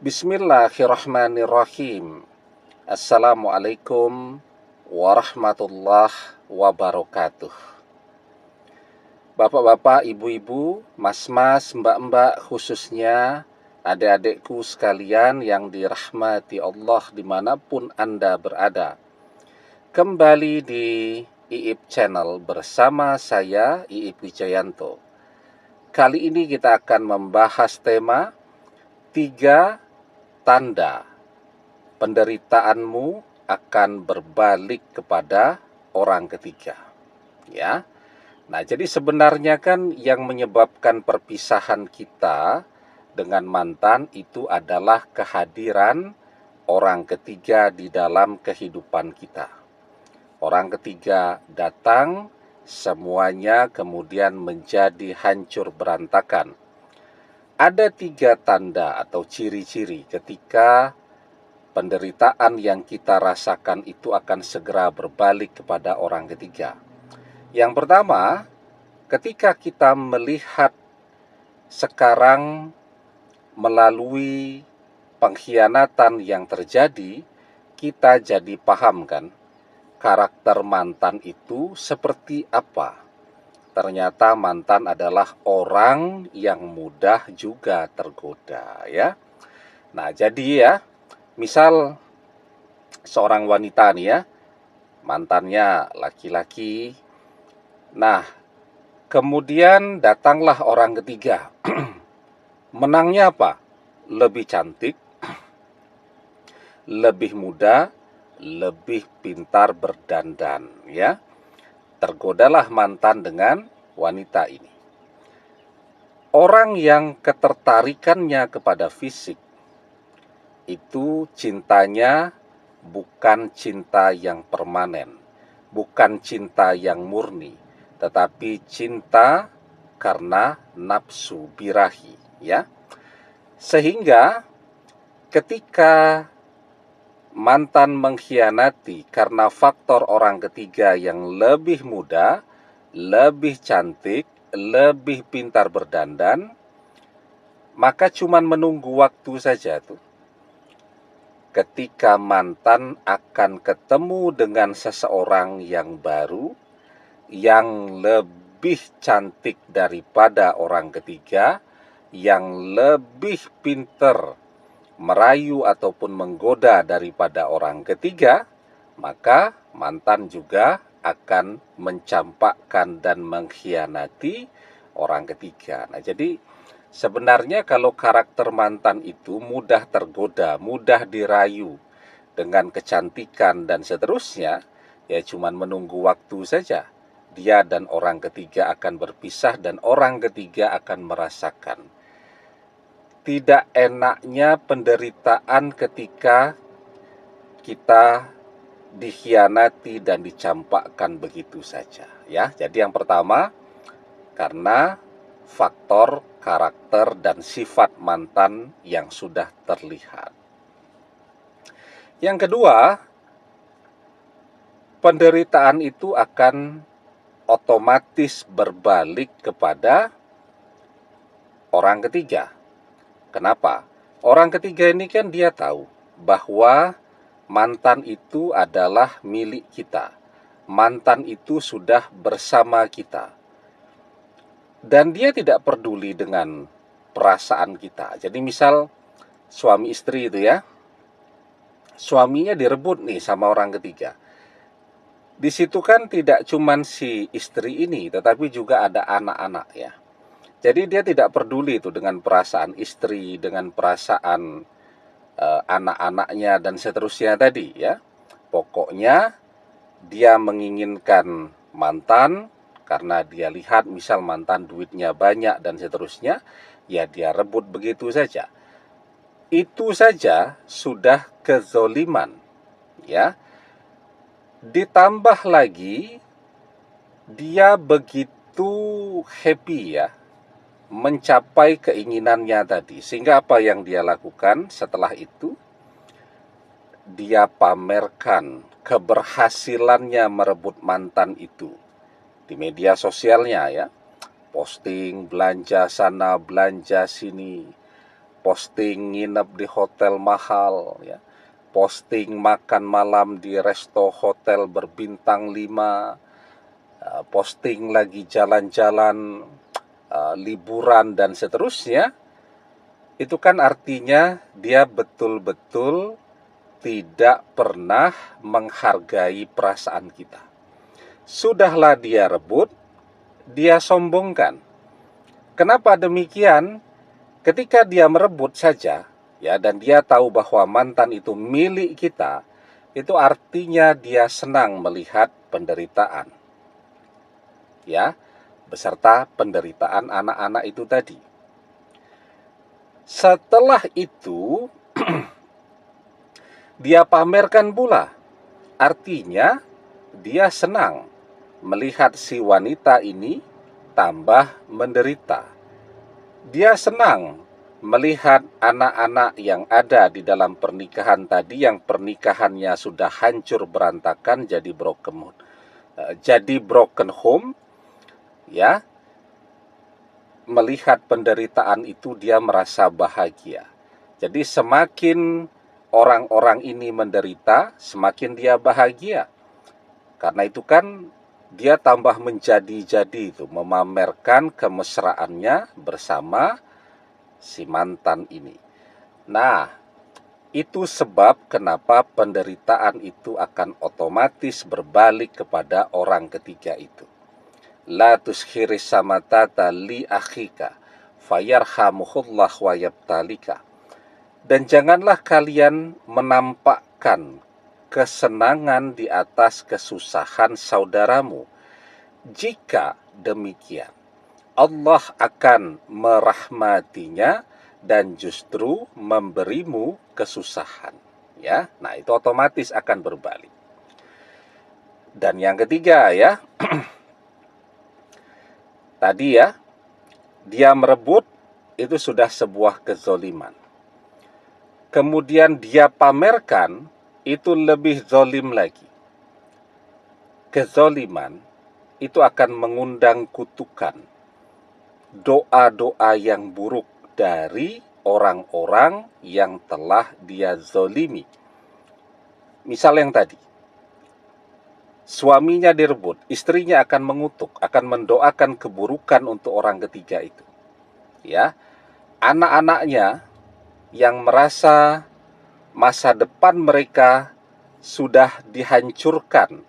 Bismillahirrahmanirrahim. Assalamualaikum warahmatullahi wabarakatuh. Bapak-bapak, ibu-ibu, mas-mas, mbak-mbak, khususnya adik-adikku sekalian yang dirahmati Allah dimanapun Anda berada. Kembali di IIP Channel bersama saya, IIP Wijayanto. Kali ini kita akan membahas tema 3 tanda penderitaanmu akan berbalik kepada orang ketiga. Ya. Nah, jadi sebenarnya kan yang menyebabkan perpisahan kita dengan mantan itu adalah kehadiran orang ketiga di dalam kehidupan kita. Orang ketiga datang, semuanya kemudian menjadi hancur berantakan. Ada 3 tanda atau ciri-ciri ketika penderitaan yang kita rasakan itu akan segera berbalik kepada orang ketiga. Yang pertama, ketika kita melihat sekarang melalui pengkhianatan yang terjadi, kita jadi paham kan karakter mantan itu seperti apa. Ternyata mantan adalah orang yang mudah juga tergoda, ya. Nah, jadi ya, misal seorang wanita nih ya, mantannya laki-laki. Nah, kemudian datanglah orang ketiga. Menangnya apa? Lebih cantik, lebih muda, lebih pintar berdandan, ya. Tergodalah mantan dengan wanita ini. Orang yang ketertarikannya kepada fisik itu cintanya bukan cinta yang permanen, bukan cinta yang murni, tetapi cinta karena nafsu birahi, ya. Sehingga ketika mantan mengkhianati karena faktor orang ketiga yang lebih muda, lebih cantik, lebih pintar berdandan, maka cuman menunggu waktu saja tuh. Ketika mantan akan ketemu dengan seseorang yang baru, yang lebih cantik daripada orang ketiga, yang lebih pintar merayu ataupun menggoda daripada orang ketiga, maka mantan juga akan mencampakkan dan mengkhianati orang ketiga. Nah, jadi sebenarnya kalau karakter mantan itu mudah tergoda, mudah dirayu dengan kecantikan dan seterusnya, ya cuman menunggu waktu saja. Dia dan orang ketiga akan berpisah dan orang ketiga akan merasakan tidak enaknya penderitaan ketika kita dikhianati dan dicampakkan begitu saja, ya. Jadi yang pertama, karena faktor karakter dan sifat mantan yang sudah terlihat. Yang kedua, penderitaan itu akan otomatis berbalik kepada orang ketiga. Kenapa? Orang ketiga ini kan dia tahu bahwa mantan itu adalah milik kita. Mantan itu sudah bersama kita. Dan dia tidak peduli dengan perasaan kita. Jadi misal suami istri itu ya, suaminya direbut nih sama orang ketiga. Di situ kan tidak cuman si istri ini, tetapi juga ada anak-anak ya. Jadi dia tidak peduli itu dengan perasaan istri, dengan perasaan anak-anaknya dan seterusnya tadi ya. Pokoknya dia menginginkan mantan karena dia lihat misal mantan duitnya banyak dan seterusnya, ya dia rebut begitu saja. Itu saja sudah kezoliman ya. Ditambah lagi dia begitu happy ya mencapai keinginannya tadi. Sehingga apa yang dia lakukan setelah itu? Dia pamerkan keberhasilannya merebut mantan itu di media sosialnya ya. Posting belanja sana, belanja sini. posting nginep di hotel mahal, ya, posting makan malam di resto hotel berbintang 5, posting lagi jalan-jalan, liburan dan seterusnya, itu kan artinya dia betul-betul tidak pernah menghargai perasaan kita. Sudahlah dia rebut, dia sombongkan. Kenapa demikian? Ketika dia merebut saja, ya, dan dia tahu bahwa mantan itu milik kita, itu artinya dia senang melihat penderitaan, ya, beserta penderitaan anak-anak itu tadi. Setelah itu dia pamerkan pula, artinya dia senang melihat si wanita ini tambah menderita. Dia senang melihat anak-anak yang ada di dalam pernikahan tadi, yang pernikahannya sudah hancur berantakan, jadi broken home, ya. Melihat penderitaan itu dia merasa bahagia. Jadi semakin orang-orang ini menderita, semakin dia bahagia. Karena itu kan dia tambah menjadi-jadi itu, memamerkan kemesraannya bersama si mantan ini. Nah, itu sebab kenapa penderitaan itu akan otomatis berbalik kepada orang ketiga itu. La tushiri samatata li akhika fayarhamuhullah wa yabtalika. Dan janganlah kalian menampakkan kesenangan di atas kesusahan saudaramu. Jika demikian, Allah akan merahmatinya dan justru memberimu kesusahan. Ya, nah itu otomatis akan berbalik. Dan yang ketiga, ya, tadi ya, dia merebut, itu sudah sebuah kezoliman. Kemudian dia pamerkan, itu lebih zolim lagi. Kezoliman itu akan mengundang kutukan, doa-doa yang buruk dari orang-orang yang telah dia zolimi. Misal yang tadi, suaminya direbut, istrinya akan mengutuk, akan mendoakan keburukan untuk orang ketiga itu. Ya, anak-anaknya yang merasa masa depan mereka sudah dihancurkan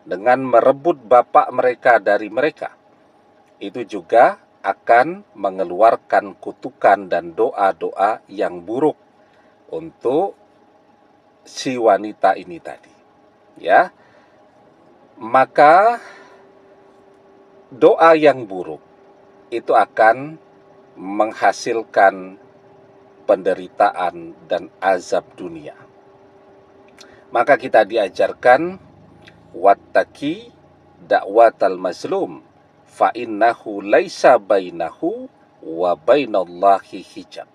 dengan merebut bapak mereka dari mereka, itu juga akan mengeluarkan kutukan dan doa-doa yang buruk untuk si wanita ini tadi. Ya, maka doa yang buruk itu akan menghasilkan penderitaan dan azab dunia. Maka kita diajarkan wattaqi da'watal mazlum fa innahu laisa bainahu wa bainallahi hijab.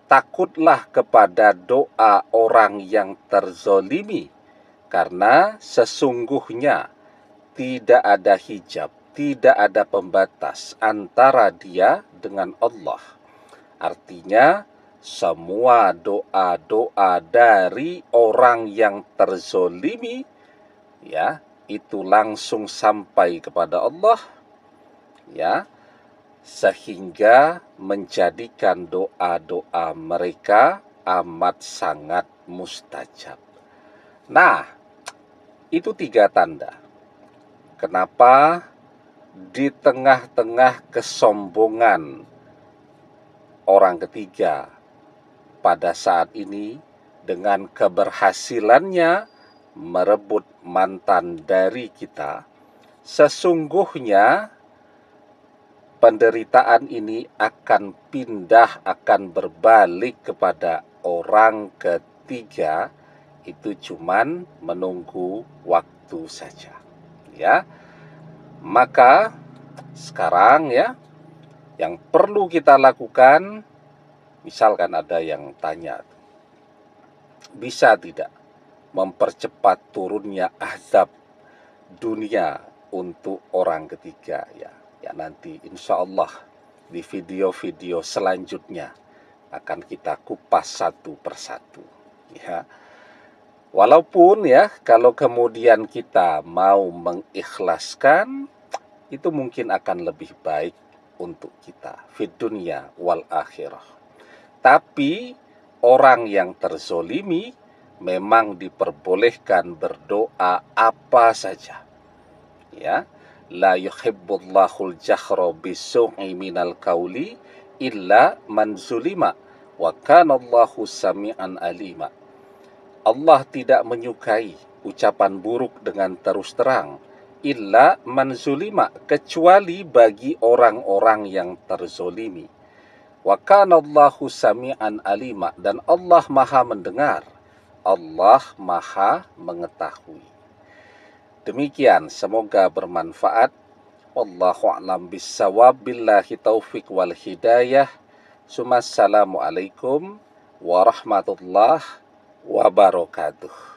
Takutlah kepada doa orang yang terzolimi, karena sesungguhnya tidak ada hijab, tidak ada pembatas antara dia dengan Allah. Artinya semua doa-doa dari orang yang terzolimi, ya, itu langsung sampai kepada Allah, ya, sehingga menjadikan doa-doa mereka amat sangat mustajab. Nah, itu 3 tanda. Kenapa di tengah-tengah kesombongan orang ketiga pada saat ini, dengan keberhasilannya merebut mantan dari kita, sesungguhnya penderitaan ini akan pindah, akan berbalik kepada orang ketiga, itu cuman menunggu waktu saja. Ya, maka sekarang, ya, yang perlu kita lakukan, misalkan ada yang tanya, bisa tidak mempercepat turunnya azab dunia untuk orang ketiga? Ya, nanti insya Allah di video-video selanjutnya akan kita kupas satu persatu. Ya. Walaupun ya, kalau kemudian kita mau mengikhlaskan, itu mungkin akan lebih baik untuk kita fid dunya wal akhirah. Tapi orang yang terzolimi memang diperbolehkan berdoa apa saja. Ya, la yuhibbullahul jahra bisu'i minal qauli illa man zulima wa kana Allahu sami'an alima. Allah tidak menyukai ucapan buruk dengan terus terang, illa man zulima, kecuali bagi orang-orang yang terzolimi. Wa kana Allahu sami'an alima, dan Allah maha mendengar, Allah maha mengetahui. Demikian, semoga bermanfaat. Wallahu a'lam bissawab, billahi taufik wal hidayah. Assalamualaikum warahmatullahi wabarakatuh.